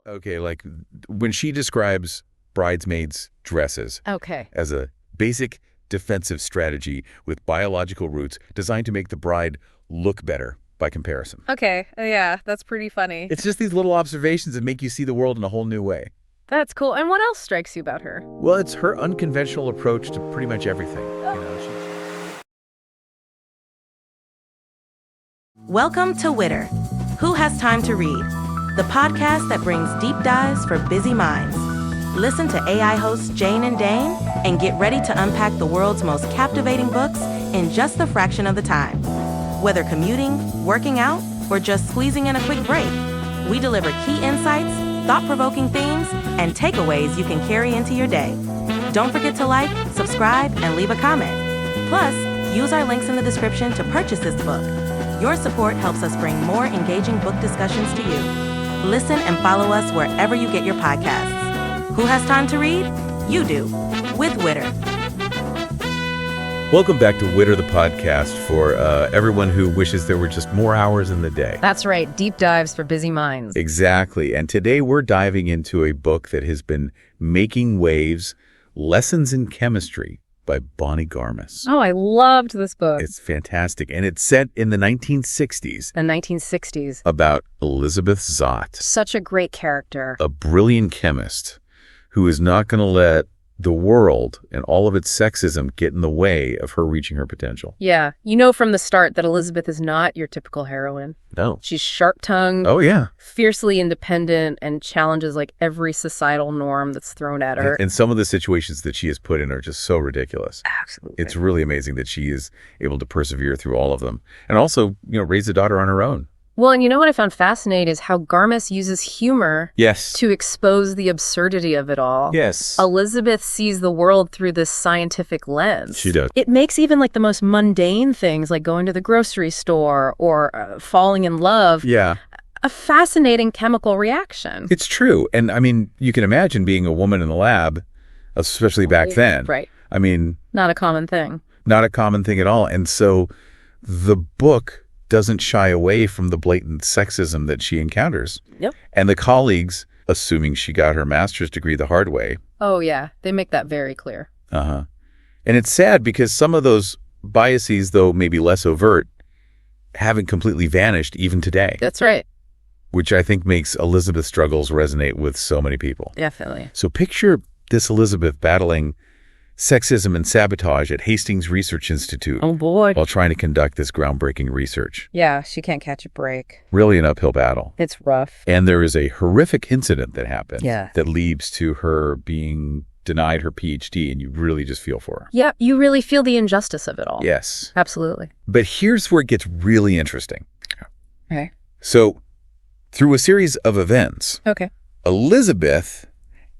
Okay, like when she describes bridesmaids' dresses as a basic defensive strategy with biological roots designed to make the bride look better by comparison. Okay, yeah, that's pretty funny. It's just these little observations that make you see the world in a whole new way. That's cool. And what else strikes you about her? Well, it's her unconventional approach to pretty much everything. Welcome to Witter. Who Has Time to Read? The podcast that brings deep dives for busy minds. Listen to AI hosts Jane and Dane and get ready to unpack the world's most captivating books in just a fraction of the time. Whether commuting, working out, or just squeezing in a quick break, we deliver key insights, thought-provoking themes, and takeaways you can carry into your day. Don't forget to like, subscribe, and leave a comment. Plus, use our links in the description to purchase this book. Your support helps us bring more engaging book discussions to you. Listen and follow us wherever you get your podcasts. Who has time to read? You do, with Witter. Welcome back to Witter, the podcast for everyone who wishes there were just more hours in the day. That's right, deep dives for busy minds. Exactly. And today we're diving into a book that has been making waves, Lessons in Chemistry by Bonnie Garmus. Oh, I loved this book. It's fantastic. And it's set in the 1960s. The 1960s. About Elizabeth Zott. Such a great character. A brilliant chemist who is not going to let the world and all of its sexism get in the way of her reaching her potential. Yeah. You know from the start that Elizabeth is not your typical heroine. No. She's sharp-tongued. Oh, yeah. Fiercely independent and challenges like every societal norm that's thrown at her. And some of the situations that she is put in are just so ridiculous. Absolutely. It's really amazing that she is able to persevere through all of them. And also, raise a daughter on her own. Well, and you know what I found fascinating is how Garmus uses humor to expose the absurdity of it all. Yes. Elizabeth sees the world through this scientific lens. She does. It makes even like the most mundane things like going to the grocery store or falling in love a fascinating chemical reaction. It's true. And I mean, you can imagine being a woman in the lab, especially back then. Right. I mean, not a common thing. Not a common thing at all. And so the book doesn't shy away from the blatant sexism that she encounters. Yep. And the colleagues, assuming she got her master's degree the hard way. Oh, yeah. They make that very clear. Uh-huh. And it's sad because some of those biases, though maybe less overt, haven't completely vanished even today. That's right. Which I think makes Elizabeth's struggles resonate with so many people. Definitely. So picture this Elizabeth battling sexism and sabotage at Hastings Research Institute. Oh, boy. While trying to conduct this groundbreaking research. Yeah, she can't catch a break. Really an uphill battle. It's rough. And there is a horrific incident that happens that leads to her being denied her PhD, and you really just feel for her. Yeah, you really feel the injustice of it all. Yes. Absolutely. But here's where it gets really interesting. Okay. So, through a series of events, Elizabeth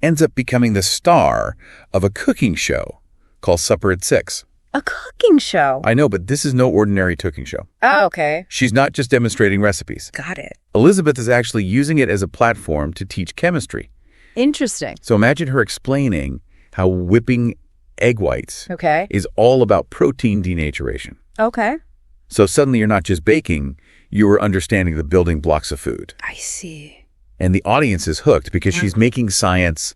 ends up becoming the star of a cooking show called Supper at 6. A cooking show? I know, but this is no ordinary cooking show. Oh, okay. She's not just demonstrating recipes. Got it. Elizabeth is actually using it as a platform to teach chemistry. Interesting. So imagine her explaining how whipping egg whites is all about protein denaturation. Okay. So suddenly you're not just baking, you are understanding the building blocks of food. I see. And the audience is hooked because she's making science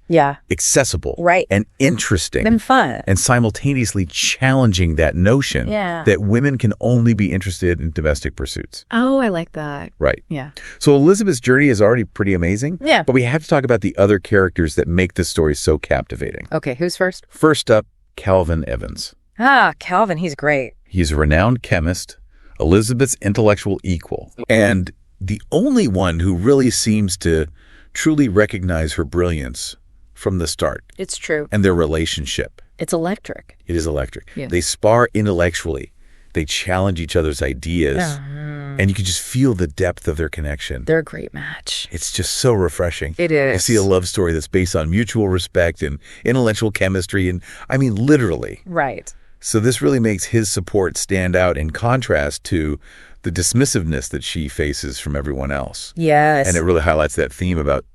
accessible and interesting and fun. And simultaneously challenging that notion that women can only be interested in domestic pursuits. Oh, I like that. Right. Yeah. So Elizabeth's journey is already pretty amazing. Yeah. But we have to talk about the other characters that make this story so captivating. Okay, who's first? First up, Calvin Evans. Ah, Calvin, he's great. He's a renowned chemist, Elizabeth's intellectual equal, and the only one who really seems to truly recognize her brilliance from the start. It's true. And their relationship. It's electric. It is electric. Yeah. They spar intellectually. They challenge each other's ideas. And you can just feel the depth of their connection. They're a great match. It's just so refreshing. It is. You see a love story that's based on mutual respect and intellectual chemistry. And I mean, literally. Right. So this really makes his support stand out in contrast to the dismissiveness that she faces from everyone else. Yes. And it really highlights that theme about,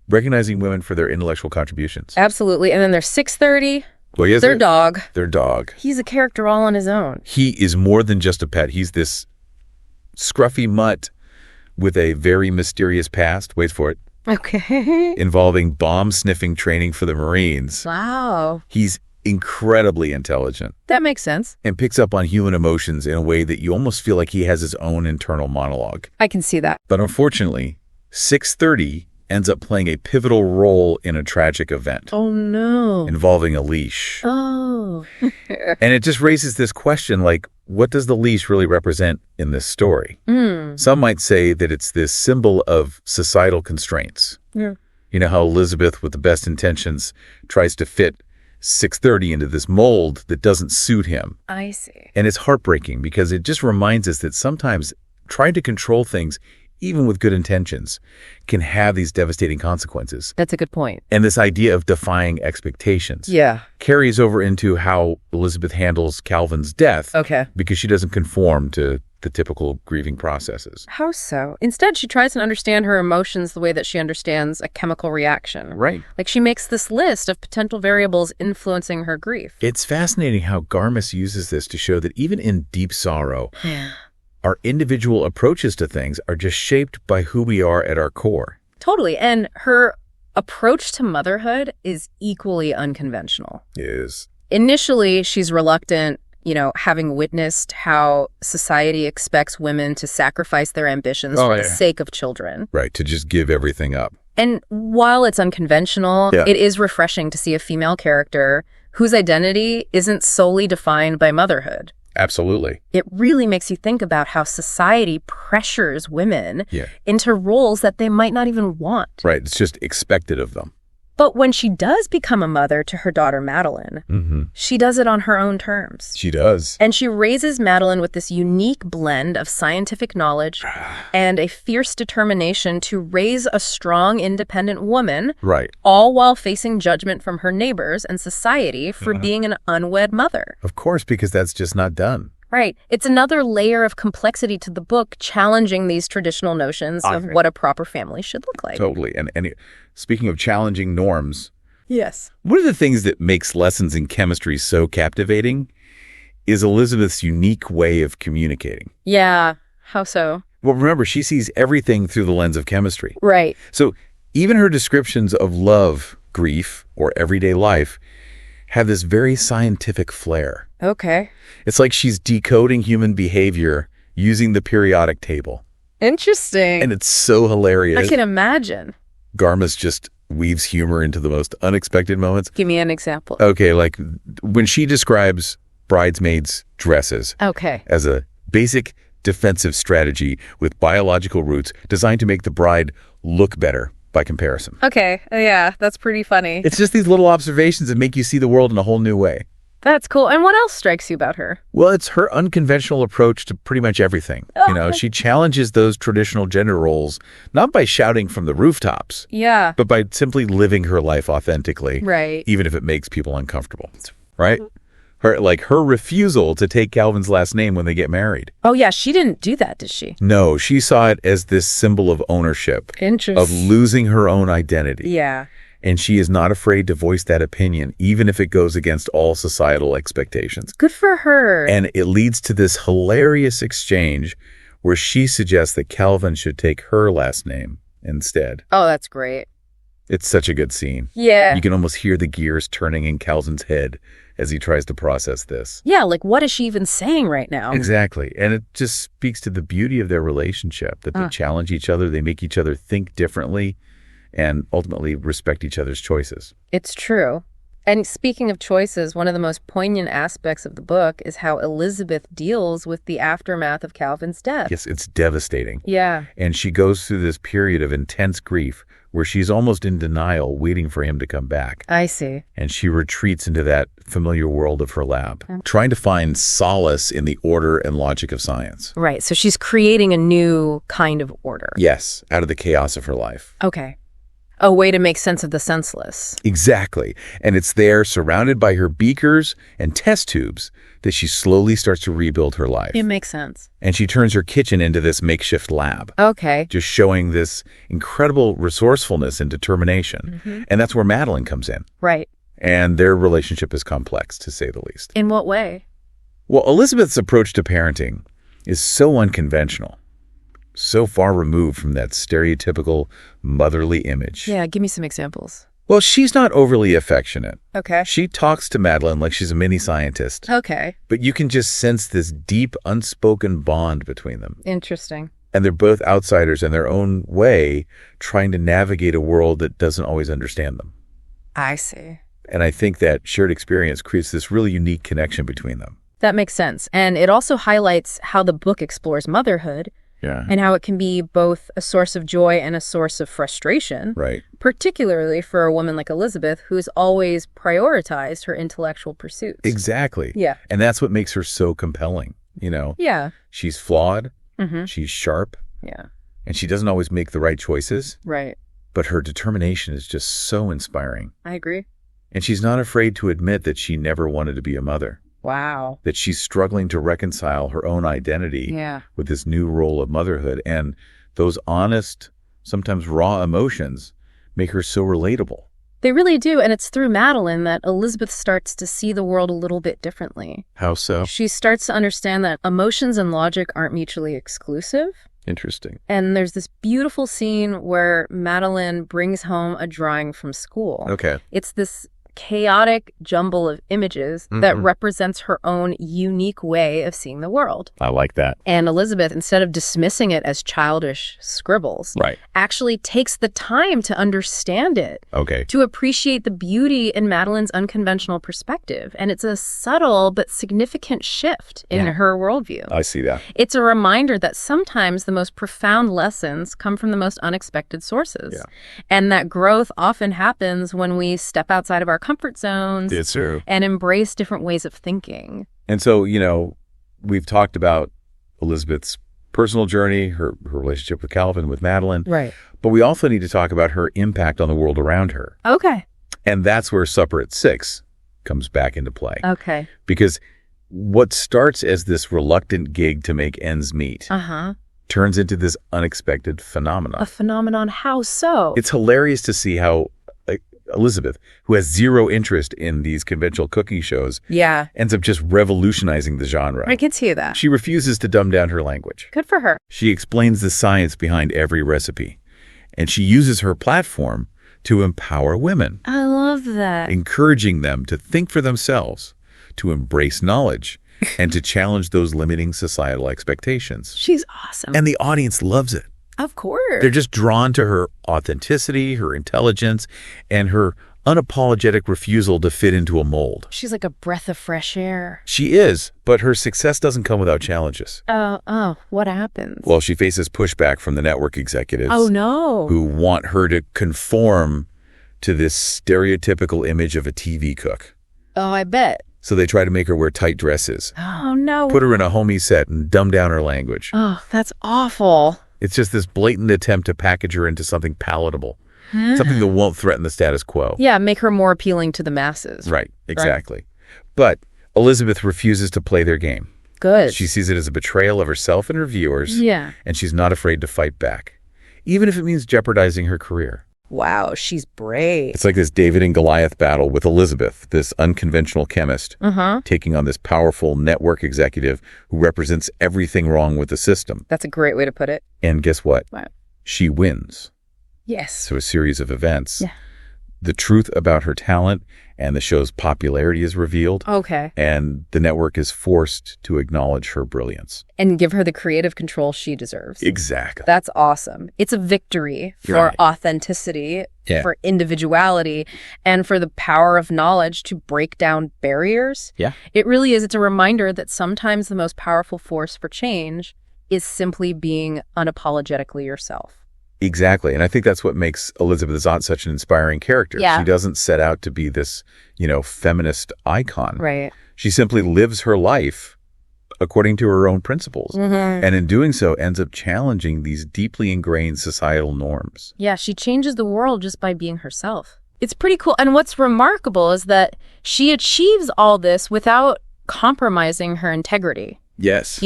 recognizing women for their intellectual contributions. Absolutely. And then there's 6:30. Well, yes, their dog. Their dog. He's a character all on his own. He is more than just a pet. He's this scruffy mutt with a very mysterious past. Wait for it. Okay. involving bomb-sniffing training for the Marines. Wow. He's incredibly intelligent. That makes sense. And picks up on human emotions in a way that you almost feel like he has his own internal monologue. I can see that. But unfortunately, 630 ends up playing a pivotal role in a tragic event. Oh, no. Involving a leash. Oh. And it just raises this question, like, what does the leash really represent in this story? Some might say that it's this symbol of societal constraints. Yeah. You know how Elizabeth, with the best intentions, tries to fit 630 into this mold that doesn't suit him. I see. And it's heartbreaking because it just reminds us that sometimes trying to control things, even with good intentions, can have these devastating consequences. That's a good point. And this idea of defying expectations carries over into how Elizabeth handles Calvin's death. Okay. Because she doesn't conform to the typical grieving processes. How so? Instead, she tries to understand her emotions the way that she understands a chemical reaction. Right. Like she makes this list of potential variables influencing her grief. It's fascinating how Garmus uses this to show that even in deep sorrow, our individual approaches to things are just shaped by who we are at our core. Totally. And her approach to motherhood is equally unconventional. It is. Initially, she's reluctant, having witnessed how society expects women to sacrifice their ambitions for the sake of children. Right, to just give everything up. And while it's unconventional, it is refreshing to see a female character whose identity isn't solely defined by motherhood. Absolutely. It really makes you think about how society pressures women into roles that they might not even want. Right. It's just expected of them. But when she does become a mother to her daughter, Madeline, she does it on her own terms. She does. And she raises Madeline with this unique blend of scientific knowledge and a fierce determination to raise a strong, independent woman. Right. All while facing judgment from her neighbors and society for being an unwed mother. Of course, because that's just not done. Right. It's another layer of complexity to the book, challenging these traditional notions of what a proper family should look like. Totally. And speaking of challenging norms, yes, one of the things that makes lessons in chemistry so captivating is Elizabeth's unique way of communicating. Yeah. How so? Well, remember, she sees everything through the lens of chemistry. Right. So even her descriptions of love, grief, or everyday life have this very scientific flair. Okay. It's like she's decoding human behavior using the periodic table. Interesting. And it's so hilarious. I can imagine. Garmus just weaves humor into the most unexpected moments. Give me an example. Okay, like when she describes bridesmaids' dresses as a basic defensive strategy with biological roots designed to make the bride look better by comparison. Okay, yeah, that's pretty funny. It's just these little observations that make you see the world in a whole new way. That's cool. And what else strikes you about her? Well, it's her unconventional approach to pretty much everything. She challenges those traditional gender roles, not by shouting from the rooftops, but by simply living her life authentically, right? Even if it makes people uncomfortable, right? Her refusal to take Calvin's last name when they get married. Oh, yeah. She didn't do that, did she? No, she saw it as this symbol of ownership. Interesting. Of losing her own identity. Yeah. And she is not afraid to voice that opinion, even if it goes against all societal expectations. Good for her. And it leads to this hilarious exchange where she suggests that Calvin should take her last name instead. Oh, that's great. It's such a good scene. Yeah. You can almost hear the gears turning in Calvin's head as he tries to process this. Yeah, like what is she even saying right now? Exactly. And it just speaks to the beauty of their relationship, that they challenge each other, they make each other think differently, and ultimately respect each other's choices. It's true. And speaking of choices, one of the most poignant aspects of the book is how Elizabeth deals with the aftermath of Calvin's death. Yes, it's devastating. Yeah. And she goes through this period of intense grief where she's almost in denial, waiting for him to come back. I see. And she retreats into that familiar world of her lab, trying to find solace in the order and logic of science. Right. So she's creating a new kind of order. Yes, out of the chaos of her life. Okay. A way to make sense of the senseless. Exactly. And it's there, surrounded by her beakers and test tubes, that she slowly starts to rebuild her life. It makes sense. And she turns her kitchen into this makeshift lab. Okay. Just showing this incredible resourcefulness and determination. And that's where Madeline comes in. Right. And their relationship is complex, to say the least. In what way? Well, Elizabeth's approach to parenting is so unconventional. so far removed from that stereotypical motherly image. Yeah, give me some examples. Well, she's not overly affectionate. Okay. She talks to Madeline like she's a mini scientist. Okay. But you can just sense this deep, unspoken bond between them. Interesting. And they're both outsiders in their own way, trying to navigate a world that doesn't always understand them. I see. And I think that shared experience creates this really unique connection between them. That makes sense. And it also highlights how the book explores motherhood. Yeah. And how it can be both a source of joy and a source of frustration. Right. Particularly for a woman like Elizabeth, who's always prioritized her intellectual pursuits. Exactly. Yeah. And that's what makes her so compelling, Yeah. She's flawed. Mm-hmm. She's sharp. Yeah. And she doesn't always make the right choices. Right. But her determination is just so inspiring. I agree. And she's not afraid to admit that she never wanted to be a mother. Wow. That she's struggling to reconcile her own identity with this new role of motherhood. And those honest, sometimes raw emotions make her so relatable. They really do. And it's through Madeline that Elizabeth starts to see the world a little bit differently. How so? She starts to understand that emotions and logic aren't mutually exclusive. Interesting. And there's this beautiful scene where Madeline brings home a drawing from school. Okay. It's this chaotic jumble of images that represents her own unique way of seeing the world. I like that. And Elizabeth, instead of dismissing it as childish scribbles, actually takes the time to understand it, to appreciate the beauty in Madeline's unconventional perspective. And it's a subtle but significant shift in her worldview. I see that. It's a reminder that sometimes the most profound lessons come from the most unexpected sources. Yeah. And that growth often happens when we step outside of our comfort zones and embrace different ways of thinking. And so, we've talked about Elizabeth's personal journey, her relationship with Calvin, with Madeline. Right. But we also need to talk about her impact on the world around her. Okay. And that's where Supper at 6 comes back into play. Okay. Because what starts as this reluctant gig to make ends meet turns into this unexpected phenomenon. A phenomenon? How so? It's hilarious to see how Elizabeth, who has zero interest in these conventional cooking shows, ends up just revolutionizing the genre. I can see that. She refuses to dumb down her language. Good for her. She explains the science behind every recipe, and she uses her platform to empower women. I love that. Encouraging them to think for themselves, to embrace knowledge, and to challenge those limiting societal expectations. She's awesome. And the audience loves it. Of course. They're just drawn to her authenticity, her intelligence, and her unapologetic refusal to fit into a mold. She's like a breath of fresh air. She is, but her success doesn't come without challenges. What happens? Well, she faces pushback from the network executives. Oh, no. Who want her to conform to this stereotypical image of a TV cook. Oh, I bet. So they try to make her wear tight dresses. Oh, no. Put her in a homey set and dumb down her language. Oh, that's awful. It's just this blatant attempt to package her into something palatable, something that won't threaten the status quo. Yeah, make her more appealing to the masses. Right, exactly. Right. But Elizabeth refuses to play their game. Good. She sees it as a betrayal of herself and her viewers. Yeah. And she's not afraid to fight back, even if it means jeopardizing her career. Wow, she's brave. It's like this David and Goliath battle with Elizabeth, this unconventional chemist, taking on this powerful network executive who represents everything wrong with the system. That's a great way to put it. And guess what? What? She wins. Yes. So a series of events. Yeah. The truth about her talent and the show's popularity is revealed. Okay. And the network is forced to acknowledge her brilliance. And give her the creative control she deserves. Exactly. That's awesome. It's a victory for authenticity, for individuality, and for the power of knowledge to break down barriers. Yeah. It really is. It's a reminder that sometimes the most powerful force for change is simply being unapologetically yourself. Exactly. And I think that's what makes Elizabeth Zott such an inspiring character. Yeah. She doesn't set out to be this, feminist icon. Right. She simply lives her life according to her own principles. And in doing so, ends up challenging these deeply ingrained societal norms. Yeah, she changes the world just by being herself. It's pretty cool. And what's remarkable is that she achieves all this without compromising her integrity. Yes.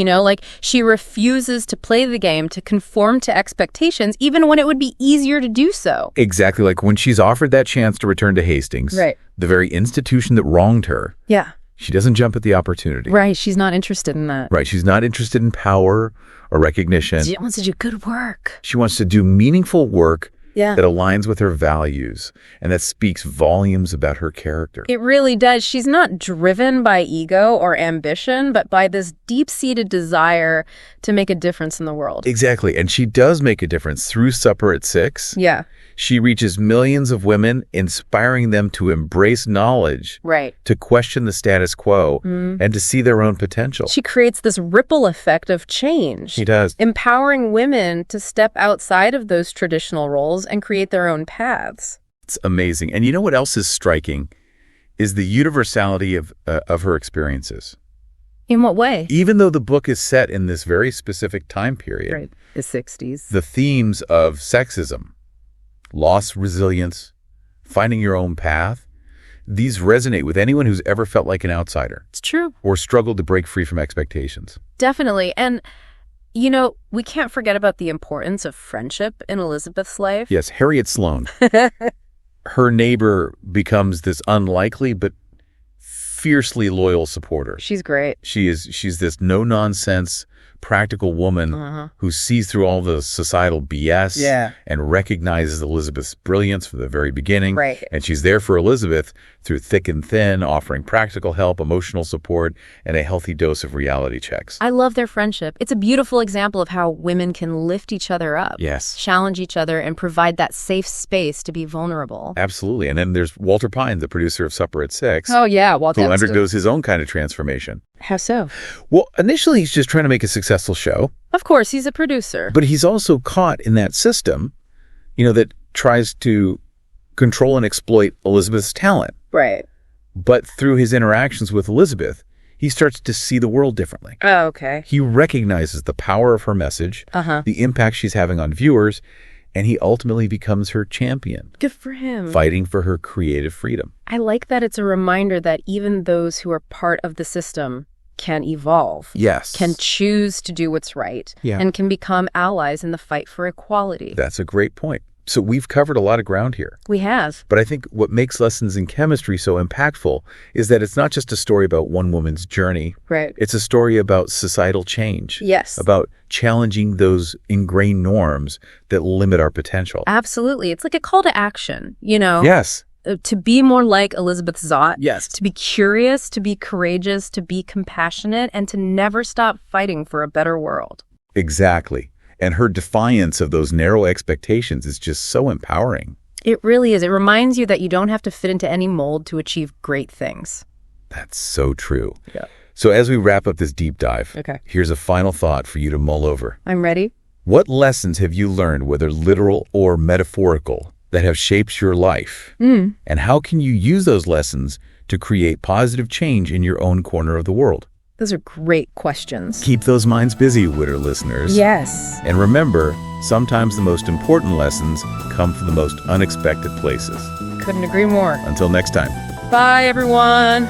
She refuses to play the game to conform to expectations, even when it would be easier to do so. Exactly. Like when she's offered that chance to return to Hastings, right, the very institution that wronged her, yeah, She doesn't jump at the opportunity. Right. She's not interested in that. Right. She's not interested in power or recognition. She wants to do good work. She wants to do meaningful work that aligns with her values and that speaks volumes about her character. It really does. She's not driven by ego or ambition, but by this deep-seated desire to make a difference in the world. Exactly. And she does make a difference through Supper at 6. Yeah. She reaches millions of women, inspiring them to embrace knowledge, to question the status quo, and to see their own potential. She creates this ripple effect of change. She does. Empowering women to step outside of those traditional roles and create their own paths. It's amazing. And you know what else is striking? Is the universality of her experiences. In what way? Even though the book is set in this very specific time period. The 60s. The themes of sexism, loss, resilience, finding your own path, these resonate with anyone who's ever felt like an outsider. It's true. Or struggled to break free from expectations. Definitely. And, you know, we can't forget about the importance of friendship in Elizabeth's life. Yes, Harriet Sloane. Her neighbor becomes this unlikely but fiercely loyal supporter. She's great. She's this no-nonsense, practical woman who sees through all the societal BS and recognizes Elizabeth's brilliance from the very beginning. And she's there for Elizabeth through thick and thin, offering practical help, emotional support, and a healthy dose of reality checks. I love their friendship. It's a beautiful example of how women can lift each other up, challenge each other, and provide that safe space to be vulnerable. Absolutely. And then there's Walter Pine, the producer of Supper at 6. Oh, yeah. Walter who undergoes his own kind of transformation. How so? Well, initially, he's just trying to make a successful show. Of course, he's a producer. But he's also caught in that system, that tries to control and exploit Elizabeth's talent. Right. But through his interactions with Elizabeth, he starts to see the world differently. Oh, okay. He recognizes the power of her message, the impact she's having on viewers, and he ultimately becomes her champion. Good for him. Fighting for her creative freedom. I like that it's a reminder that even those who are part of the system can evolve. Yes. Can choose to do what's right. And can become allies in the fight for equality. That's a great point. So we've covered a lot of ground here. We have. But I think what makes Lessons in Chemistry so impactful is that it's not just a story about one woman's journey. Right. It's a story about societal change. Yes. About challenging those ingrained norms that limit our potential. Absolutely. It's like a call to action, Yes. To be more like Elizabeth Zott. Yes. To be curious, to be courageous, to be compassionate, and to never stop fighting for a better world. Exactly. And her defiance of those narrow expectations is just so empowering. It really is. It reminds you that you don't have to fit into any mold to achieve great things. That's so true. Yeah. So as we wrap up this deep dive, okay, here's a final thought for you to mull over. I'm ready. What lessons have you learned, whether literal or metaphorical, that have shaped your life? And how can you use those lessons to create positive change in your own corner of the world? Those are great questions. Keep those minds busy, Witter listeners. Yes. And remember, sometimes the most important lessons come from the most unexpected places. Couldn't agree more. Until next time. Bye, everyone.